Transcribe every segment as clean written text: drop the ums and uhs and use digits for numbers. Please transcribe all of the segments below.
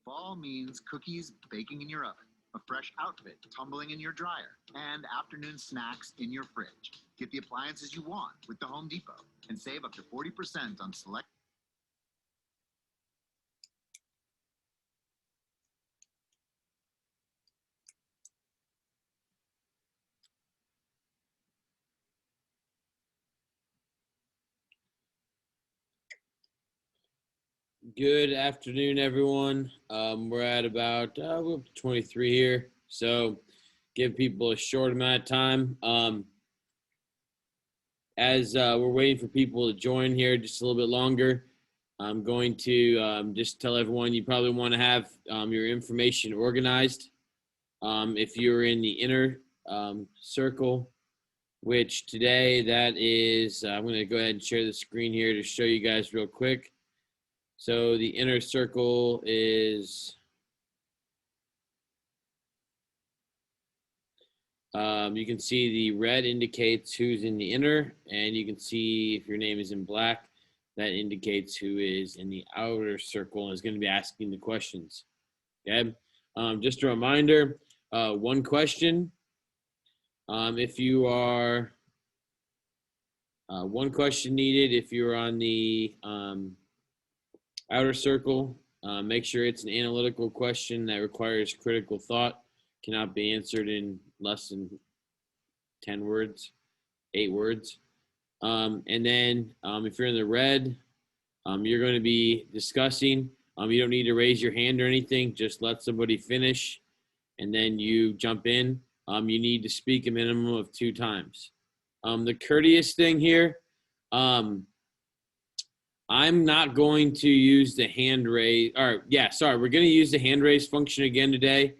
Fall means cookies baking in your oven, a fresh outfit tumbling in your dryer, and afternoon snacks in your fridge. Get the appliances you want with the Home Depot and save up to 40% on select. Good afternoon, everyone. We're at about we're up to 23 here, so give people a short amount of time. As we're waiting for people to join here just a little bit longer, I'm going to just tell everyone you probably want to have your information organized. If you're in the inner circle, which today that is, I'm going to go ahead and share the screen here to show you guys real quick. So the inner circle is, you can see the red indicates who's in the inner, and you can see if your name is in black, that indicates who is in the outer circle and is going to be asking the questions. Okay. Just a reminder, one question. If you are, one question needed if you're on the outer circle. Make sure it's an analytical question that requires critical thought, cannot be answered in less than 10 words, 8 words. And then if you're in the red, you're going to be discussing. You don't need to raise your hand or anything. Just let somebody finish, and then you jump in. You need to speak a minimum of 2 times. The courteous thing here, I'm not going to use the hand raise, we're going to use the hand raise function again today.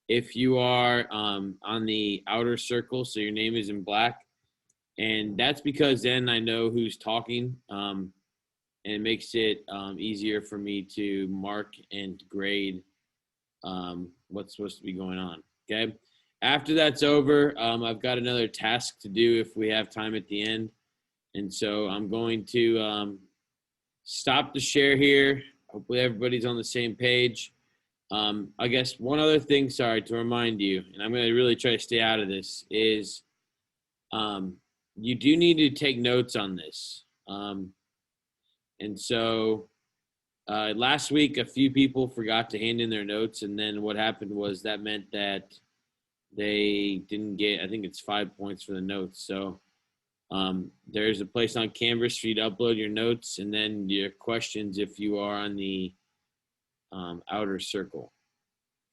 If you are on the outer circle, so your name is in black, and that's because then I know who's talking, and it makes it easier for me to mark and grade what's supposed to be going on, okay? After that's over, I've got another task to do if we have time at the end, and so I'm going to stop the share here. Hopefully everybody's on the same page. I guess one other thing, sorry, to remind you, and I'm going to really try to stay out of this, is you do need to take notes on this. And so last week, a few people forgot to hand in their notes, and then what happened was that meant that they didn't get, I think it's 5 points for the notes. So there's a place on Canvas for you to upload your notes and then your questions if you are on the outer circle.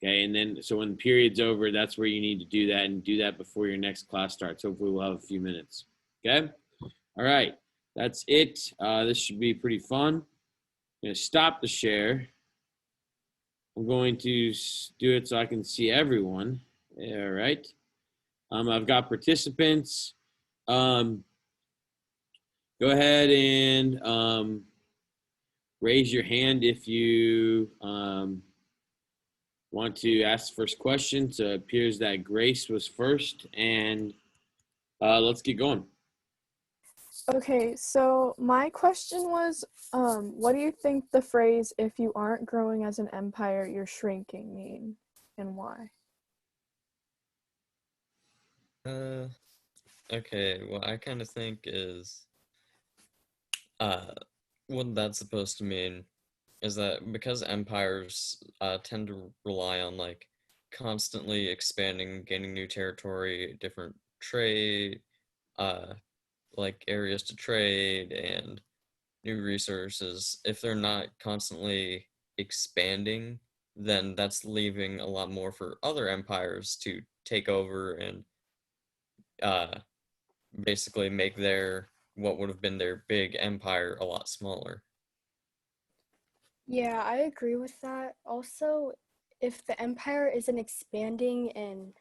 Okay, and then so when the period's over, that's where you need to do that, and do that before your next class starts. Hopefully we'll have a few minutes. Okay, all right, that's it. This should be pretty fun. I'm going to stop the share. I'm going to do it so I can see everyone. All right. I've got participants. Go ahead and raise your hand if you want to ask the first question. So it appears that Grace was first, and let's get going. Okay, so my question was, what do you think the phrase, if you aren't growing as an empire, you're shrinking, mean, and why? Okay, what I kind of think is, what that's supposed to mean is that because empires tend to rely on like constantly expanding, gaining new territory, different trade, like areas to trade and new resources, if they're not constantly expanding, then that's leaving a lot more for other empires to take over and basically make their what would have been their big empire a lot smaller. Yeah, I agree with that. Also, if the empire isn't expanding and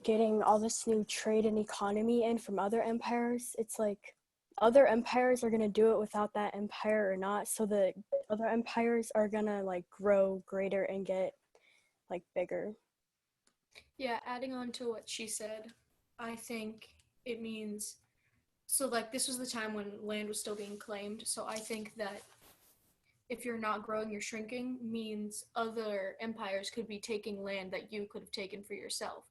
getting all this new trade and economy in from other empires, it's like other empires are going to do it without that empire or not. So the other empires are going to like grow greater and get like bigger. Yeah, adding on to what she said, I think it means, so like this was the time when land was still being claimed. So I think that if you're not growing, you're shrinking means other empires could be taking land that you could have taken for yourself.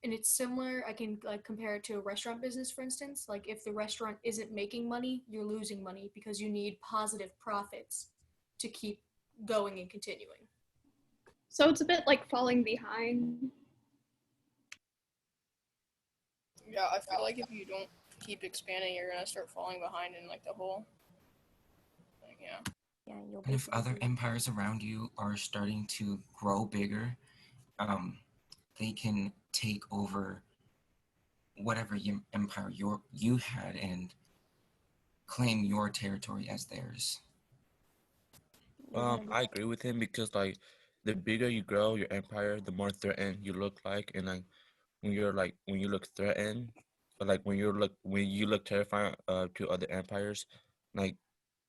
And it's similar, I can like compare it to a restaurant business, for instance. Like if the restaurant isn't making money, you're losing money because you need positive profits to keep going and continuing. So it's a bit like falling behind. Yeah, I feel like if you don't keep expanding, you're gonna start falling behind in like the whole thing. Yeah. Yeah, you'll And if other basically- empires around you are starting to grow bigger, they can take over whatever empire you had and claim your territory as theirs. you're I agree with him because like the bigger you grow your empire, the more threatened you look like, and like when you look threatened, or like when you look terrifying to other empires, like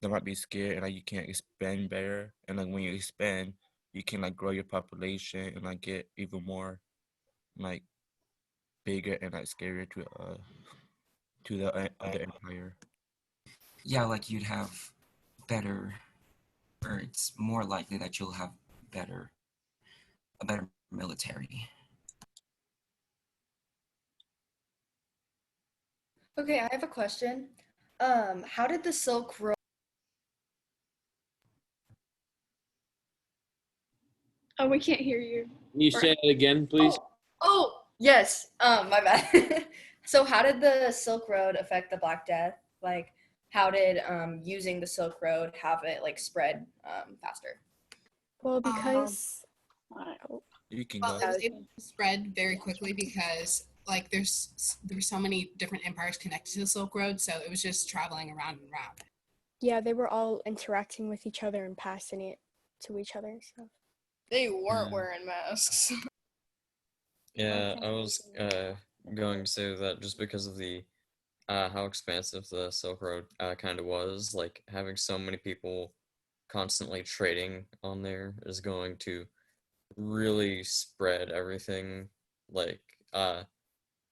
they might be scared and like you can't expand better, and like when you expand, you can like grow your population and like get even more like bigger and like scarier to the other empire. Yeah, like you'd have better, or it's more likely that you'll have a better military. Okay, I have a question. How did the Silk Road? Oh, we can't hear you. Can you say that again, please? Oh, yes. My bad. So, how did the Silk Road affect the Black Death? Like, how did using the Silk Road have it like spread faster? Well, because You can Well, go. It was able to spread very quickly because like there were so many different empires connected to the Silk Road, so it was just traveling around and around. yeah, they were all interacting with each other and passing it to each other and stuff. They weren't wearing masks. Yeah, I was going to say that just because of the how expansive the Silk Road kind of was, like having so many people constantly trading on there is going to really spread everything. Like,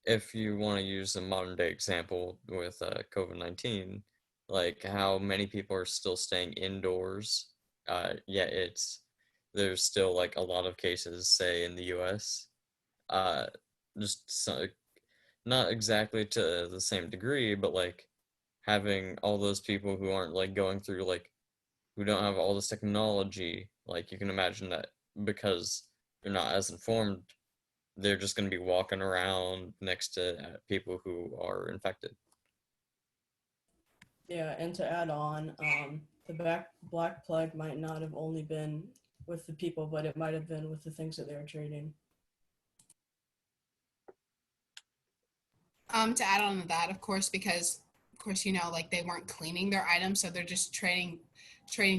if you want to use a modern day example with COVID-19, like how many people are still staying indoors. Yeah, there's still like a lot of cases, say in the U.S. Just so, not exactly to the same degree, but like having all those people who aren't like going through like who don't have all this technology, like you can imagine that because they're not as informed, they're just going to be walking around next to people who are infected. Yeah, and to add on, the Black Plague might not have only been with the people, but it might have been with the things that they were trading. To add on to that, of course, because of course like they weren't cleaning their items, so they're just trading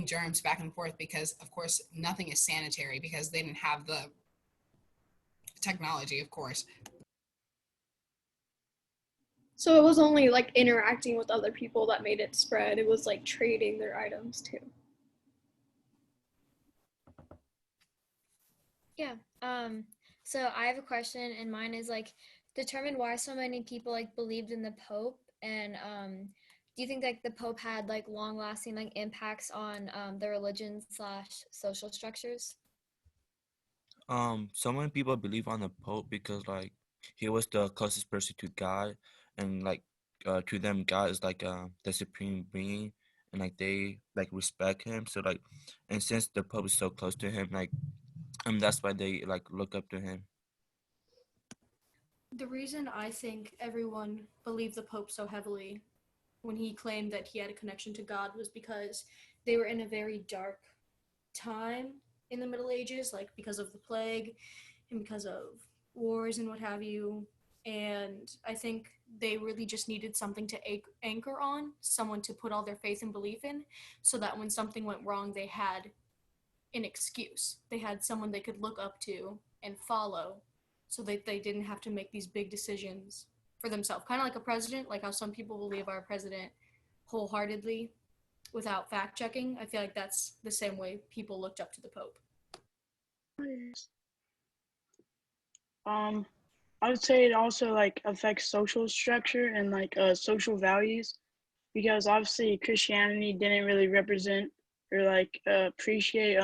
germs back and forth because of course nothing is sanitary because they didn't have the technology, of course. So it was only like interacting with other people that made it spread. It was like trading their items too. Yeah. So I have a question, and mine is like, determine why so many people like believed in the Pope, and do you think like the Pope had like long-lasting like impacts on the religion / social structures? So many people believe on the Pope because like he was the closest person to God, and like to them God is like the supreme being, and like they like respect him. So like, and since the Pope is so close to him, like that's why they like look up to him. The reason I think everyone believed the Pope so heavily when he claimed that he had a connection to God was because they were in a very dark time in the Middle Ages, like because of the plague and because of wars and what have you. And I think they really just needed something to anchor on, someone to put all their faith and belief in, so that when something went wrong, they had an excuse. They had someone they could look up to and follow, so that they didn't have to make these big decisions for themselves. Kind of like a president, like how some people believe our president wholeheartedly without fact checking. I feel like that's the same way people looked up to the Pope. I would say it also like affects social structure and like social values, because obviously Christianity didn't really represent or like appreciate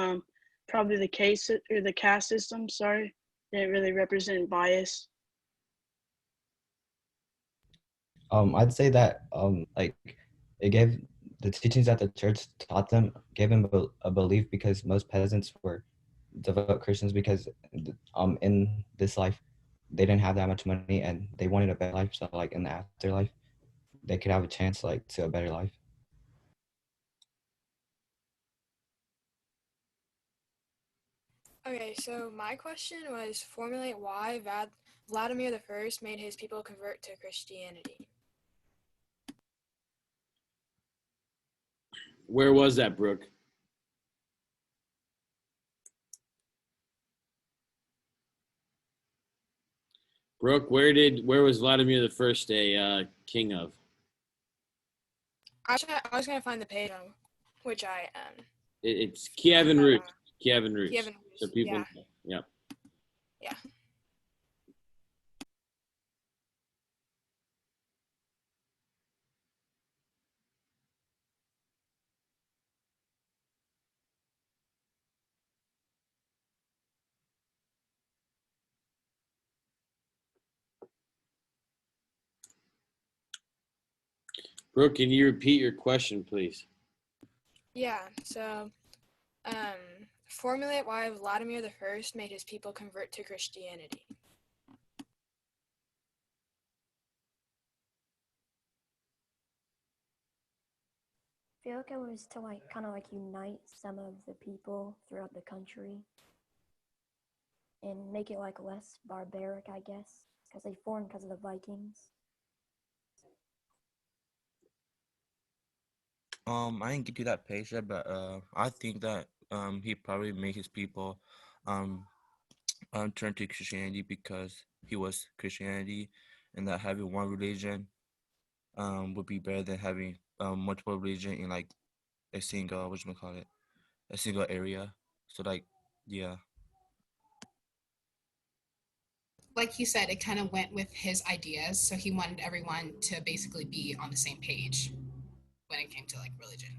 probably the case or the caste system. Sorry, didn't really represent bias. I'd say that like it gave the teachings that the church taught them gave them a belief because most peasants were devout Christians because in this life they didn't have that much money and they wanted a better life. So like in the afterlife they could have a chance like to a better life. Okay, so my question was formulate why Vladimir the First made his people convert to Christianity. Where was that, Brooke? Brooke, where was Vladimir the First a king of? I was gonna find the page on which I It's Kiev and Rus. Kiev and Rus. Kiev and So Rus, people, yeah. yeah. Yeah. Brooke, can you repeat your question, please? Yeah, so formulate why Vladimir the First made his people convert to Christianity. I feel like it was to like kind of like unite some of the people throughout the country and make it like less barbaric, I guess, because they formed because of the Vikings. I didn't get to that page yet, but I think that he probably made his people um turn to Christianity because he was Christianity, and that having one religion would be better than having multiple religion in like a single a single area. So like yeah. Like he said, it kind of went with his ideas. So he wanted everyone to basically be on the same page when it came to like religion.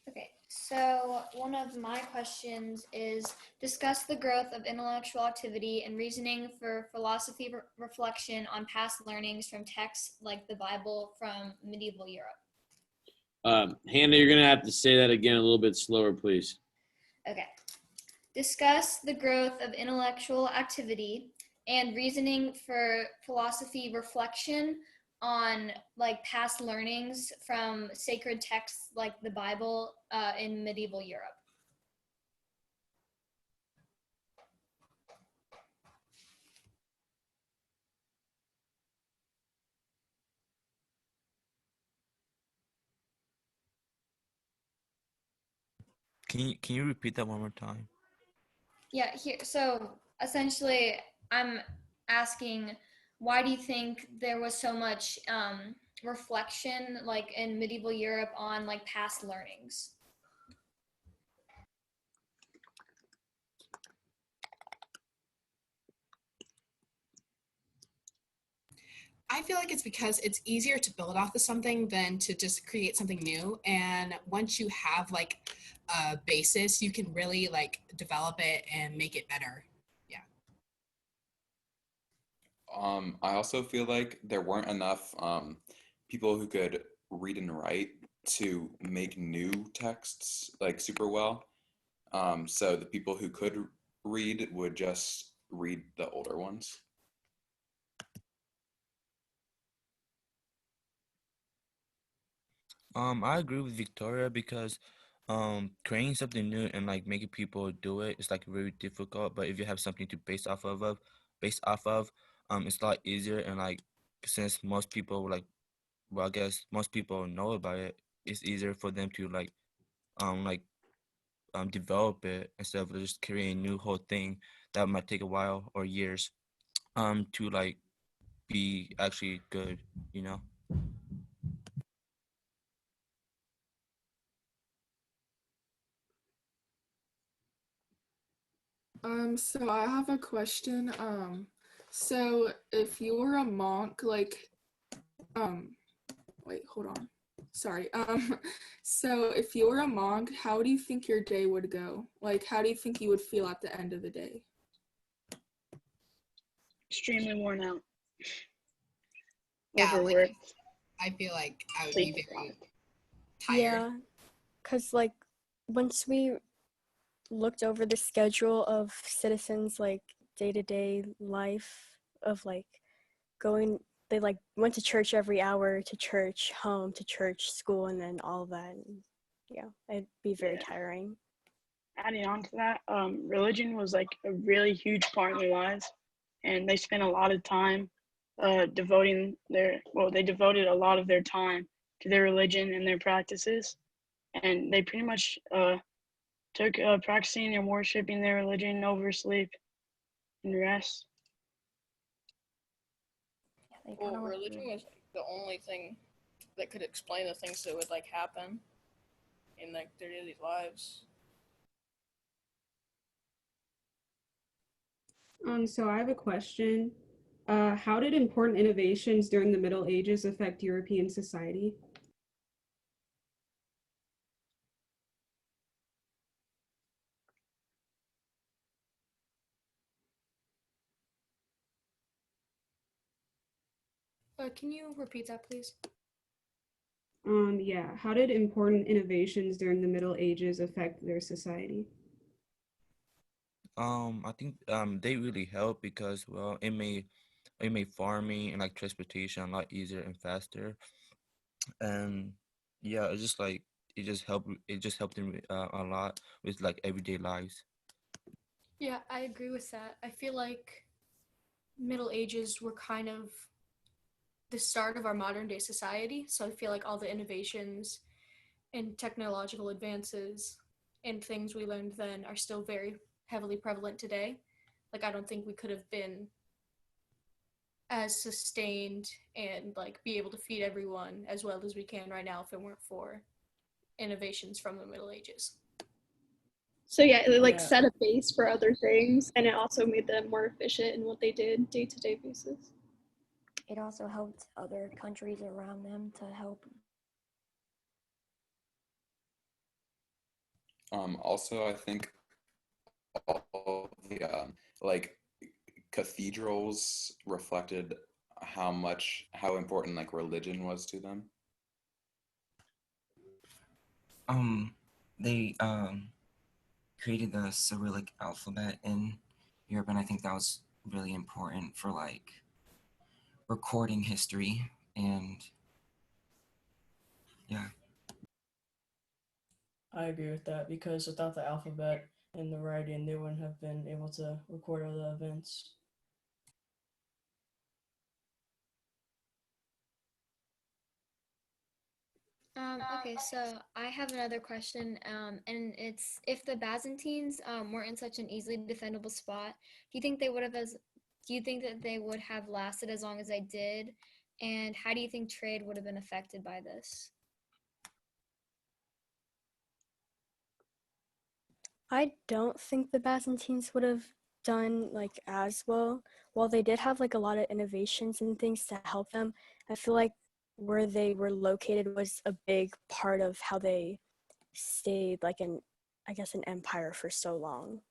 Okay, so one of my questions is discuss the growth of intellectual activity and reasoning for philosophy reflection on past learnings from texts like the Bible from medieval Europe. Hannah, you're going to have to say that again a little bit slower, please. Okay. Discuss the growth of intellectual activity and reasoning for philosophy reflection on like past learnings from sacred texts like the Bible in medieval Europe. Can you repeat that one more time? Yeah, here. So essentially, I'm asking, why do you think there was so much reflection, like in medieval Europe, on like past learnings? I feel like it's because it's easier to build off of something than to just create something new. And once you have like a basis, you can really like develop it and make it better. Yeah. I also feel like there weren't enough people who could read and write to make new texts like super well. So the people who could read would just read the older ones. I agree with Victoria because creating something new and like making people do it is like very difficult. But if you have something to base off of, it's a lot easier. And like since most people like, well, I guess most people know about it, it's easier for them to like develop it instead of just creating a new whole thing that might take a while or years to like be actually good, you know. So I have a question. So if you were a monk, like, wait, hold on. Sorry. So if you were a monk, how do you think your day would go? Like, how do you think you would feel at the end of the day? Extremely worn out. Yeah, like, Overworked. I feel like I would be very tired. Yeah, because like once we looked over the schedule of citizens like day-to-day life of like going, they like went to church every hour, to church, home, to church, school, and then all of that. And yeah, it'd be very tiring. Adding on to that, religion was like a really huge part of their lives, and they spent a lot of time they devoted a lot of their time to their religion and their practices, and they pretty much took practicing and worshiping their religion over sleep and rest. Well, religion was like the only thing that could explain the things that would like happen in like their daily lives. So I have a question. How did important innovations during the Middle Ages affect European society? Can you repeat that, please? Yeah. How did important innovations during the Middle Ages affect their society? I think they really help because well it made farming and like transportation a lot easier and faster, and yeah, it's just like it just helped them a lot with like everyday lives. Yeah, I agree with that. I feel like Middle Ages were kind of the start of our modern day society. So I feel like all the innovations and technological advances and things we learned then are still very heavily prevalent today. Like, I don't think we could have been as sustained and like be able to feed everyone as well as we can right now if it weren't for innovations from the Middle Ages. So yeah, it like Yeah. set a base for other things, and it also made them more efficient in what they did day-to-day basis. It also helped other countries around them to help. Also, I think all the like cathedrals reflected how important like religion was to them. They created the Cyrillic alphabet in Europe, and I think that was really important for like recording history and yeah. I agree with that because without the alphabet and the writing, they wouldn't have been able to record all the events. Okay, so I have another question, and it's if the Byzantines weren't in such an easily defendable spot, do you think they would have do you think that they would have lasted as long as they did? And how do you think trade would have been affected by this? I don't think the Byzantines would have done like as well. While they did have like a lot of innovations and things to help them, I feel like where they were located was a big part of how they stayed like I guess an empire for so long.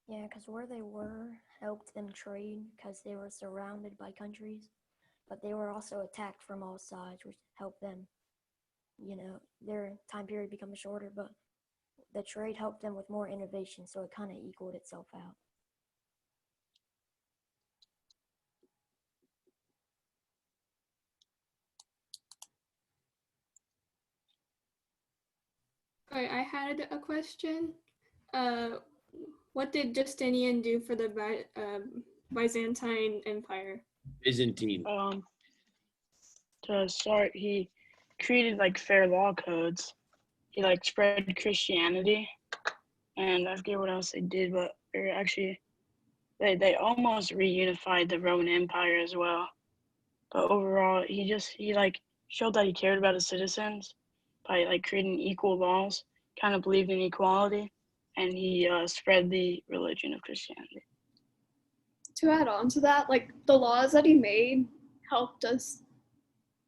Yeah, because where they were helped them trade because they were surrounded by countries, but they were also attacked from all sides, which helped them, their time period become shorter, but the trade helped them with more innovation, so it kind of equaled itself out. All right, I had a question. Uh, what did Justinian do for the Byzantine Empire? Byzantine. To start, he created like fair law codes. He like spread Christianity, and I forget what else they did, but they almost reunified the Roman Empire as well. But overall, he like showed that he cared about his citizens by like creating equal laws, kind of believed in equality, and he spread the religion of Christianity. to add on to that, like the laws that he made helped us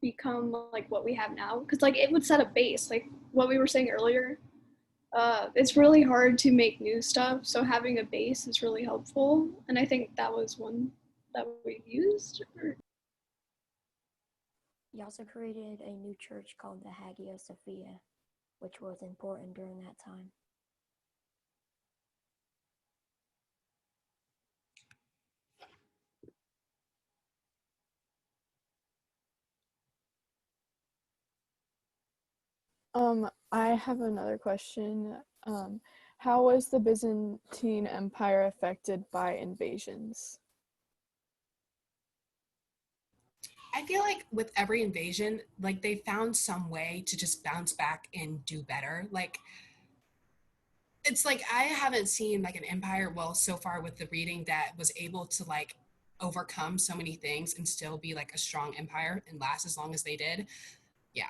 become like what we have now, because like it would set a base, like what we were saying earlier. It's really hard to make new stuff, so having a base is really helpful, and I think that was one that we used. He also created a new church called the Hagia Sophia, which was important during that time. I have another question. How was the Byzantine Empire affected by invasions? I feel like with every invasion, like they found some way to just bounce back and do better. Like it's like I haven't seen like an empire, well, so far with the reading, that was able to like overcome so many things and still be like a strong empire and last as long as they did. Yeah.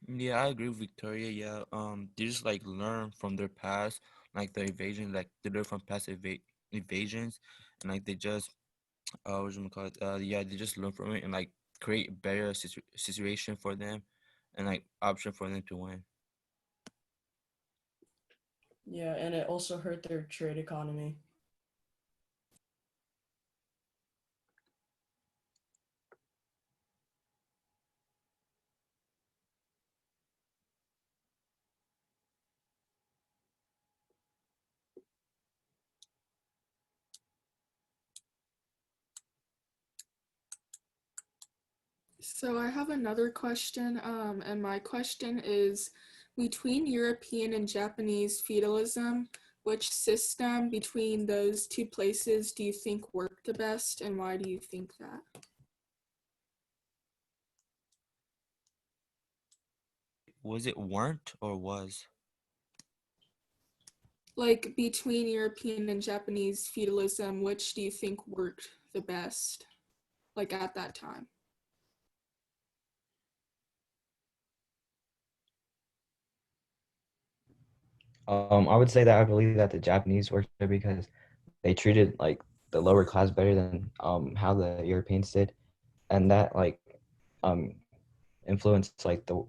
Yeah, I agree with Victoria. Yeah, they just like learn from their past, like the evasion, like they learn from past evasions, and like they just, what you call it? Yeah, they just learn from it and like create a better situation for them, and like option for them to win. Yeah, and it also hurt their trade economy. So I have another question, and my question is, between European and Japanese feudalism, which system between those two places do you think worked the best, and why do you think that? Was it weren't or was? Like between European and Japanese feudalism, which do you think worked the best, like at that time? I would say that I believe that the Japanese worked there because they treated like the lower class better than how the Europeans did, and that like um influenced like the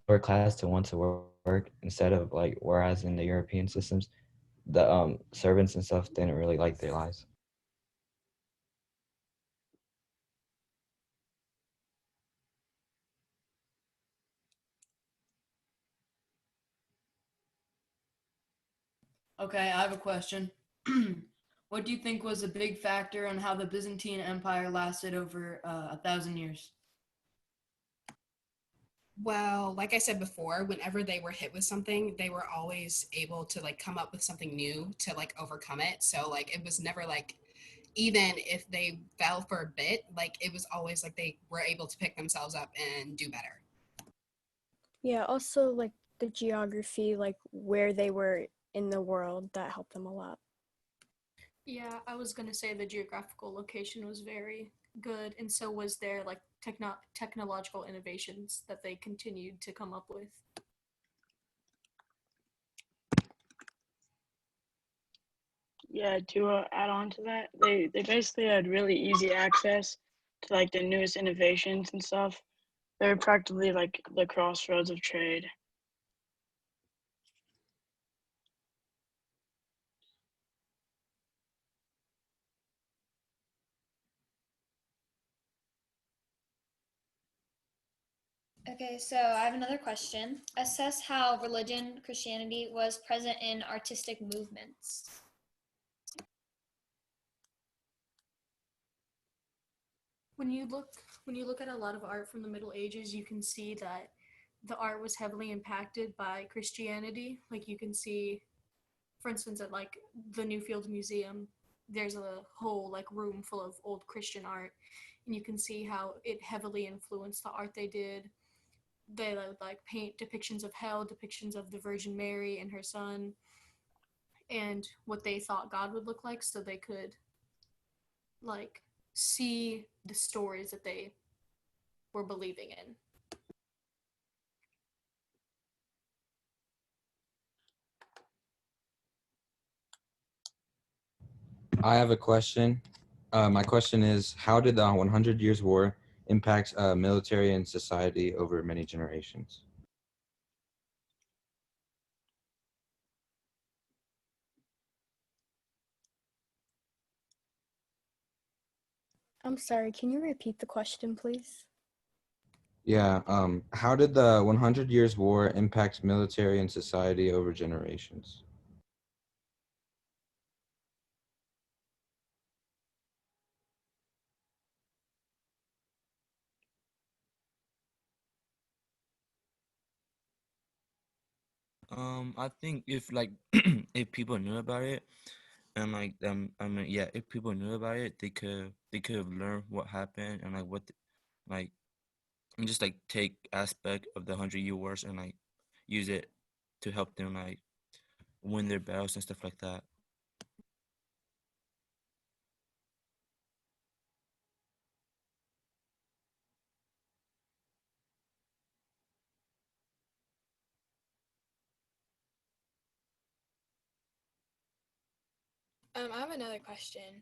lower class to want to work instead of like, whereas in the European systems, the servants and stuff didn't really like their lives. Okay, I have a question. What do you think was a big factor on how the Byzantine Empire lasted over 1,000 years? Well, like I said before, whenever they were hit with something, they were always able to like come up with something new to like overcome it. So like it was never like, even if they fell for a bit, like it was always like they were able to pick themselves up and do better. Yeah, also like the geography, like where they were in the world, that helped them a lot. Yeah, I was gonna say the geographical location was very good, and so was their like technological innovations that they continued to come up with. Yeah, to add on to that, they basically had really easy access to like the newest innovations and stuff. They're practically like the crossroads of trade. Okay, so I have another question. Assess how religion, Christianity, was present in artistic movements. When you look at a lot of art from the Middle Ages, you can see that the art was heavily impacted by Christianity. Like you can see, for instance, at like the Newfield Museum, there's a whole like room full of old Christian art, and you can see how it heavily influenced the art they did. They would like paint depictions of hell, depictions of the Virgin Mary and her son, and what they thought God would look like, so they could like see the stories that they were believing in. I have a question. My question is, how did the 100 Years' War impact military and society over many generations? I'm sorry, can you repeat the question, please? Yeah. How did the 100 Years' War impact military and society over generations? I think if like if people knew about it, and like I mean yeah, if people knew about it, they could have learned what happened and like like and just like take aspect of the 100 Year Wars and like use it to help them like win their battles and stuff like that. I have another question.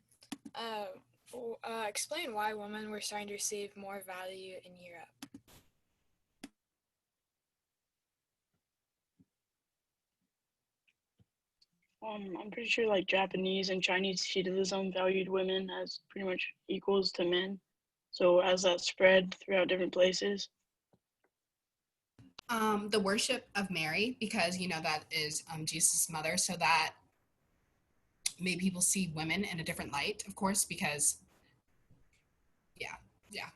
Explain why women were starting to receive more value in Europe. I'm pretty sure like Japanese and Chinese feudalism valued women as pretty much equals to men. So as that spread throughout different places. The worship of Mary, because that is Jesus' mother, so that made people see women in a different light, of course, because yeah.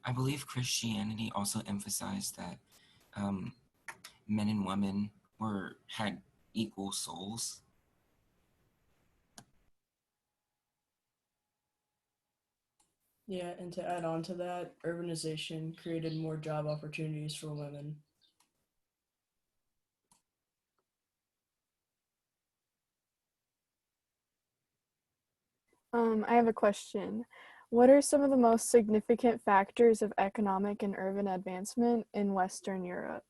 I believe Christianity also emphasized that um, men and women had equal souls. Yeah, and to add on to that, urbanization created more job opportunities for women. I have a question. What are some of the most significant factors of economic and urban advancement in Western Europe?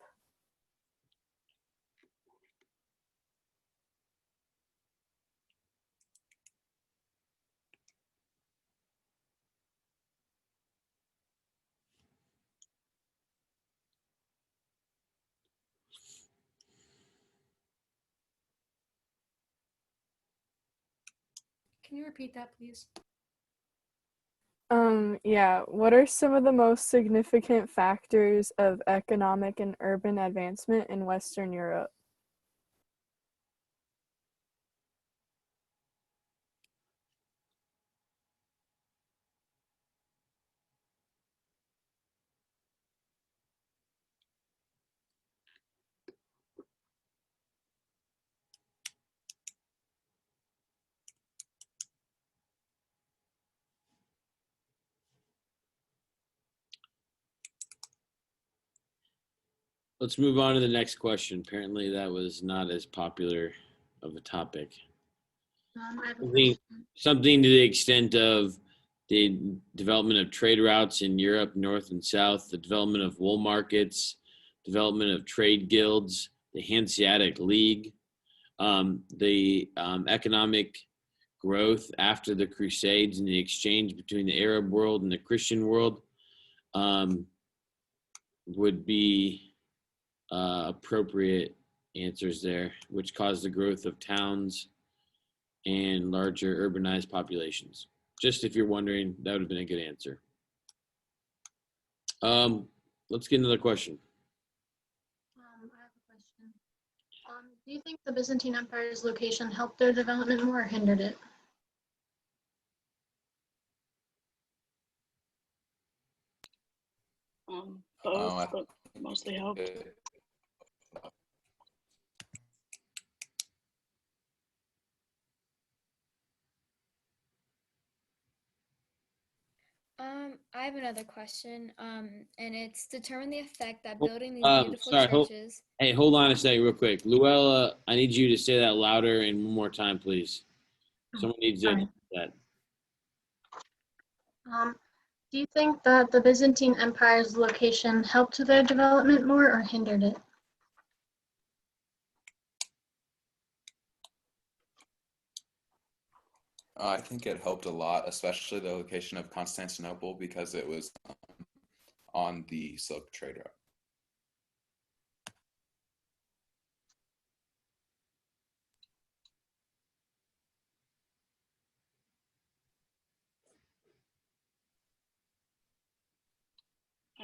Can you repeat that, please? Yeah, what are some of the most significant factors of economic and urban advancement in Western Europe? Let's move on to the next question. Apparently, that was not as popular of a topic. I have a Something, question. something to the extent of the development of trade routes in Europe, North and South, the development of wool markets, development of trade guilds, the Hanseatic League, the economic growth after the Crusades and the exchange between the Arab world and the Christian world would be appropriate answers there, which caused the growth of towns and larger urbanized populations. Just if you're wondering, that would have been a good answer. Let's get another question. I have a question. Do you think the Byzantine Empire's location helped their development more or hindered it? Both, but mostly helped. I have another question, and it's determine the effect that building these beautiful Sorry, churches. hey, hold on a second, real quick. Luella, I need you to say that louder and one more time, please. Someone needs to Sorry. that. Do you think that the Byzantine Empire's location helped their development more or hindered it? I think it helped a lot, especially the location of Constantinople because it was on the Silk Trade Route.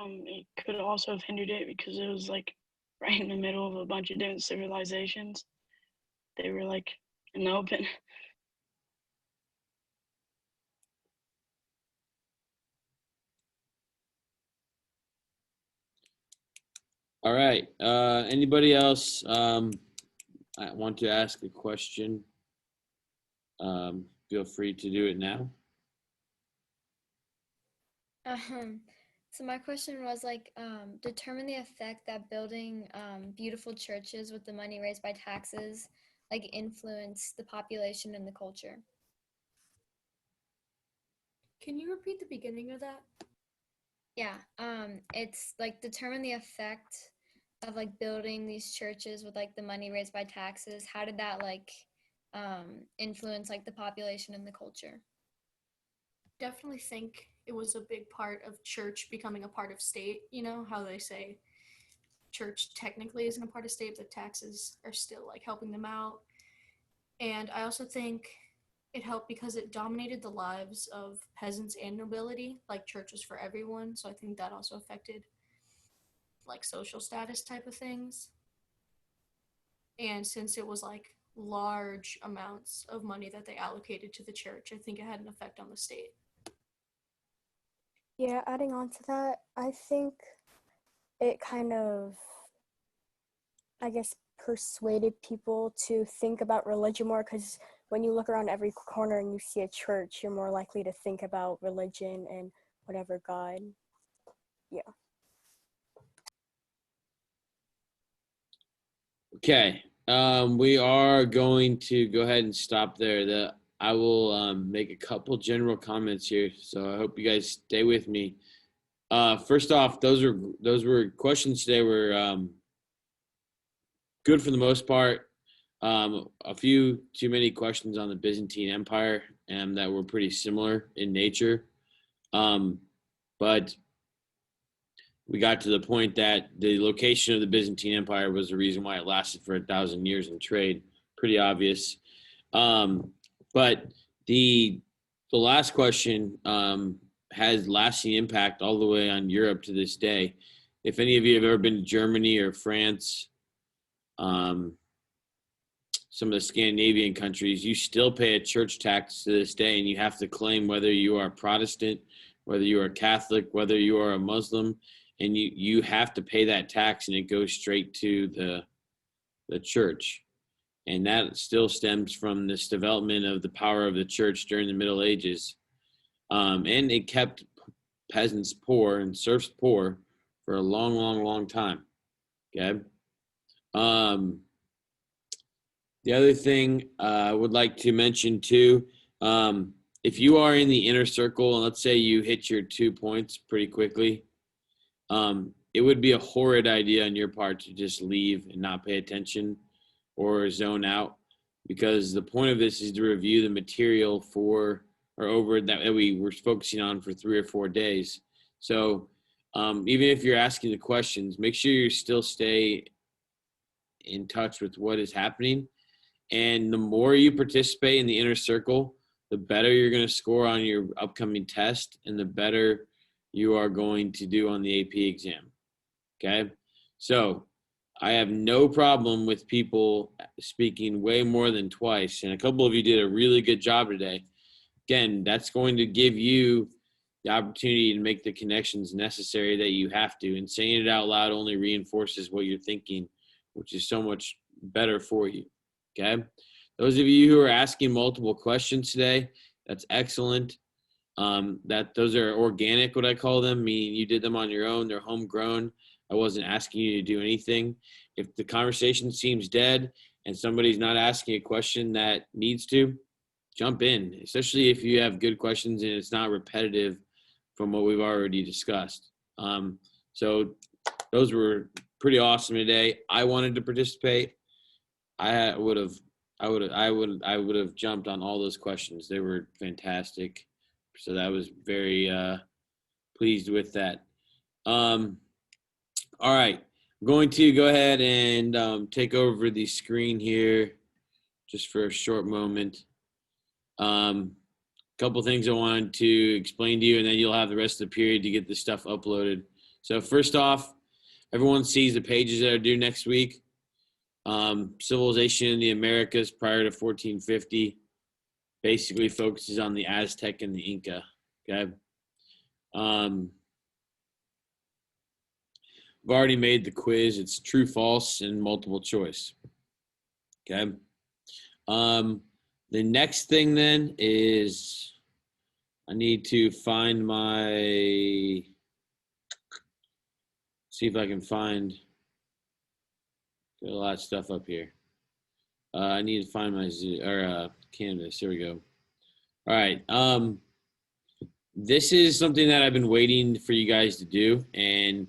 It could also have hindered it because it was like right in the middle of a bunch of different civilizations. They were like in the open. All right. Anybody else I want to ask a question? Feel free to do it now. So my question was like, determine the effect that building beautiful churches with the money raised by taxes like influence the population and the culture. Can you repeat the beginning of that? Yeah, it's like determine the effect of like building these churches with like the money raised by taxes. How did that like influence like the population and the culture? Definitely think it was a big part of church becoming a part of state. You know how they say church technically isn't a part of state, but taxes are still like helping them out. And I also think it helped because it dominated the lives of peasants and nobility, like church was for everyone. So I think that also affected like social status type of things. And since it was like large amounts of money that they allocated to the church, I think it had an effect on the state. Yeah, adding on to that, I think it kind of, I guess, persuaded people to think about religion more, because when you look around every corner and you see a church, you're more likely to think about religion and whatever God. Yeah. Okay. We are going to go ahead and stop there. I will make a couple general comments here, so I hope you guys stay with me. First off, those were questions today were good for the most part. A few too many questions on the Byzantine Empire and that were pretty similar in nature. But we got to the point that the location of the Byzantine Empire was the reason why it lasted for 1,000 years in trade. Pretty obvious. But the last question has lasting impact all the way on Europe to this day. If any of you have ever been to Germany or France, some of the Scandinavian countries, you still pay a church tax to this day, and you have to claim whether you are Protestant, whether you are Catholic, whether you are a Muslim, and you have to pay that tax, and it goes straight to the church. And that still stems from this development of the power of the church during the Middle Ages. And it kept peasants poor and serfs poor for a long, long, long time. Okay. The other thing I would like to mention too, if you are in the inner circle and let's say you hit your 2 points pretty quickly, it would be a horrid idea on your part to just leave and not pay attention or zone out, because the point of this is to review the material over that we were focusing on for 3 or 4 days. So even if you're asking the questions, make sure you still stay in touch with what is happening. And the more you participate in the inner circle, the better you're going to score on your upcoming test and the better you are going to do on the AP exam. Okay. So I have no problem with people speaking way more than twice. And a couple of you did a really good job today. Again, that's going to give you the opportunity to make the connections necessary that you have to. And saying it out loud only reinforces what you're thinking, which is so much better for you. Okay. Those of you who are asking multiple questions today, that's excellent. Those are organic, what I call them, meaning you did them on your own. They're homegrown. I wasn't asking you to do anything. If the conversation seems dead and somebody's not asking a question that needs to, jump in, especially if you have good questions and it's not repetitive from what we've already discussed. So those were pretty awesome today. I wanted to participate. I would have I would have jumped on all those questions. They were fantastic. So that was very pleased with that. All right. I'm going to go ahead and take over the screen here just for a short moment. Couple things I wanted to explain to you, and then you'll have the rest of the period to get this stuff uploaded. So first off, everyone sees the pages that are due next week. Civilization in the Americas prior to 1450 basically focuses on the Aztec and the Inca. Okay. I've already made the quiz. It's true, false, and multiple choice. Okay. The next thing then is I need to find see if I can find, got a lot of stuff up here. I need to find my canvas. Here we go. All right. This is something that I've been waiting for you guys to do, and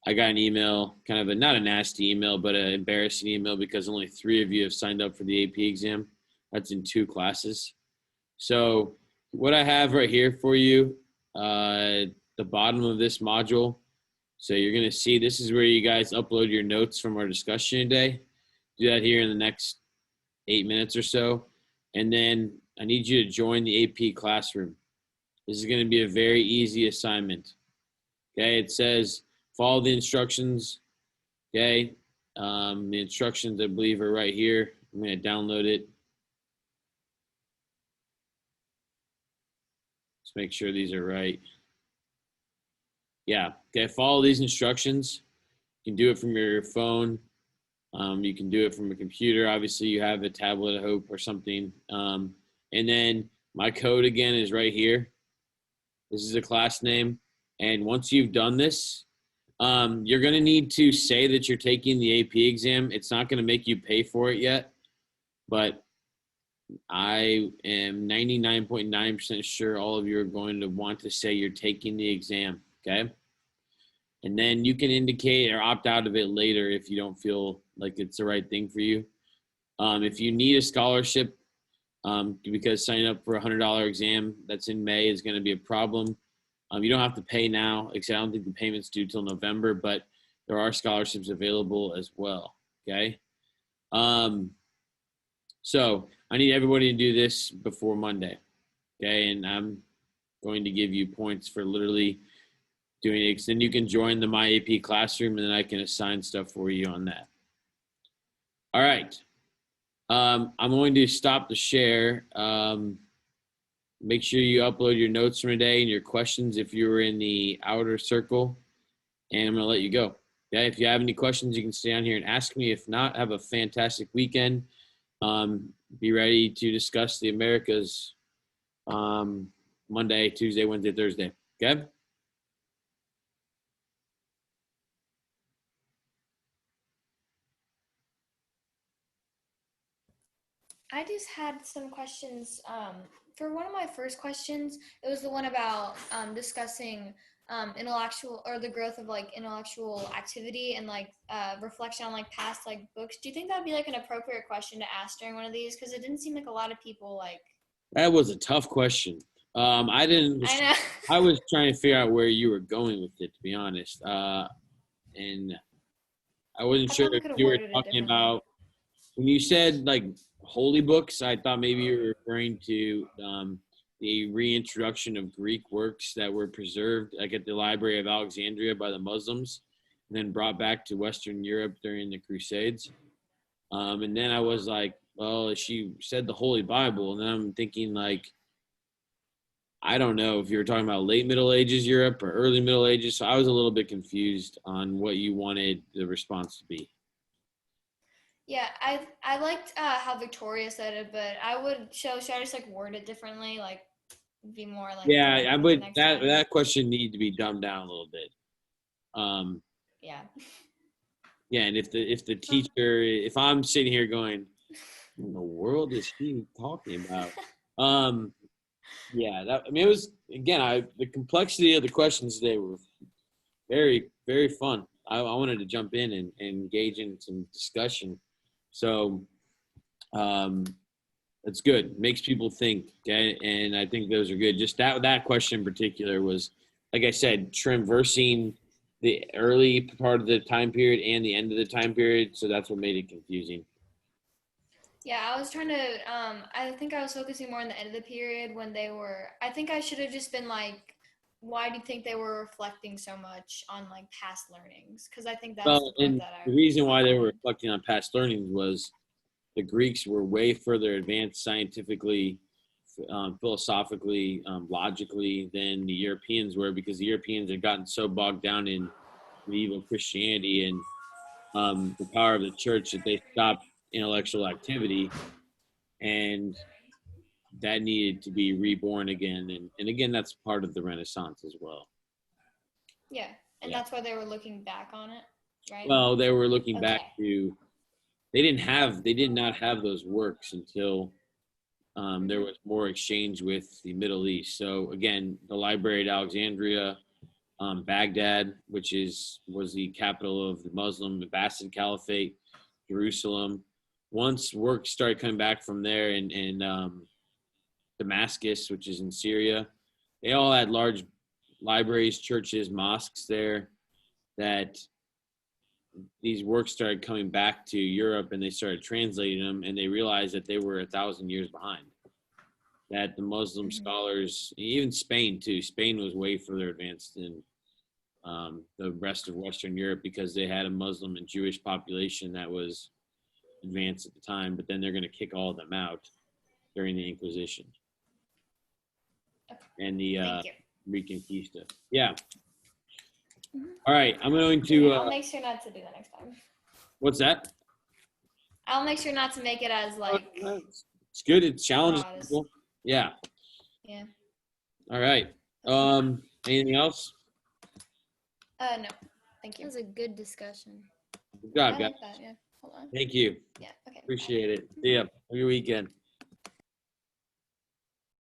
I got an email, kind of not a nasty email, but an embarrassing email because only 3 of you have signed up for the AP exam. That's in 2 classes. So what I have right here for you, the bottom of this module. So you're going to see this is where you guys upload your notes from our discussion today. Do that here in the next 8 minutes or so. And then I need you to join the AP classroom. This is going to be a very easy assignment. Okay, it says follow the instructions. Okay, the instructions I believe are right here. I'm going to download it. Let's make sure these are right. Yeah, okay, follow these instructions. You can do it from your phone. You can do it from a computer. Obviously, you have a tablet, I hope, or something. And then my code again is right here. This is a class name. And once you've done this, you're going to need to say that you're taking the AP exam. It's not going to make you pay for it yet, but I am 99.9% sure all of you are going to want to say you're taking the exam, okay? And then you can indicate or opt out of it later if you don't feel like it's the right thing for you. If you need a scholarship, because signing up for a $100 exam that's in May is going to be a problem. You don't have to pay now, because I don't think the payment's due till November, but there are scholarships available as well, okay? So I need everybody to do this before Monday, okay? And I'm going to give you points for literally doing it. Then you can join the My AP classroom, and then I can assign stuff for you on that. All right. I'm going to stop the share. Make sure you upload your notes from today and your questions if you were in the outer circle. And I'm going to let you go. Okay. If you have any questions, you can stay on here and ask me. If not, have a fantastic weekend. Be ready to discuss the Americas Monday, Tuesday, Wednesday, Thursday. Okay. I just had some questions. For one of my first questions, it was the one about discussing intellectual or the growth of like intellectual activity and like reflection on like past like books. Do you think that'd be like an appropriate question to ask during one of these? Because it didn't seem like a lot of people like. That was a tough question. I know. I was trying to figure out where you were going with it, to be honest. And I wasn't sure if you were talking about when you said like holy books. I thought maybe you were referring to the reintroduction of Greek works that were preserved, like at the Library of Alexandria by the Muslims, and then brought back to Western Europe during the Crusades. And then I was like, well, she said the Holy Bible, and then I'm thinking like, I don't know if you were talking about late Middle Ages Europe or early Middle Ages. So I was a little bit confused on what you wanted the response to be. Yeah, I liked how Victoria said it, but should I just like word it differently, like be more like Yeah, I would. time? That question need to be dumbed down a little bit. Yeah. Yeah, and if the teacher, if I'm sitting here going, what in the world is he talking about? Yeah, that, I mean, it was, again, the complexity of the questions today were very, very fun. I wanted to jump in and engage in some discussion. So It's good. Makes people think. Okay, and I think those are good. Just that question in particular was, like I said, traversing the early part of the time period and the end of the time period. So that's what made it confusing. Yeah, I was trying to, I think I was focusing more on the end of the period when they were, I think I should have just been like, why do you think they were reflecting so much on like past learnings? Because I think that's Well, the part and that I the reason why they were reflecting on past learnings was the Greeks were way further advanced scientifically, philosophically, logically than the Europeans were, because the Europeans had gotten so bogged down in medieval Christianity and the power of the church that they stopped intellectual activity, and that needed to be reborn again. And again, that's part of the Renaissance as well. Yeah, and Yeah. that's why they were looking back on it, right? Well, they were looking back Okay. to, they did not have those works until there was more exchange with the Middle East. So again, the Library at Alexandria, Baghdad, which was the capital of the Muslim Abbasid Caliphate, Jerusalem. Once work started coming back from there, and Damascus, which is in Syria, they all had large libraries, churches, mosques there. That these works started coming back to Europe, and they started translating them, and they realized that they were 1,000 years behind. That the Muslim scholars, even Spain too, Spain was way further advanced than the rest of Western Europe, because they had a Muslim and Jewish population that was advanced at the time, but then they're going to kick all of them out during the Inquisition and the Reconquista. Yeah. All right, I'm going to. I'll make sure not to do that next time. What's that? I'll make sure not to make it as like. It's good. It challenges broad as- people. Yeah. Yeah. All right. Anything else? No. Thank you. That was a good discussion. Good job, I guys. like that. Yeah. Hold on. Thank you. Yeah. Okay. Appreciate it. See ya. Have a good weekend.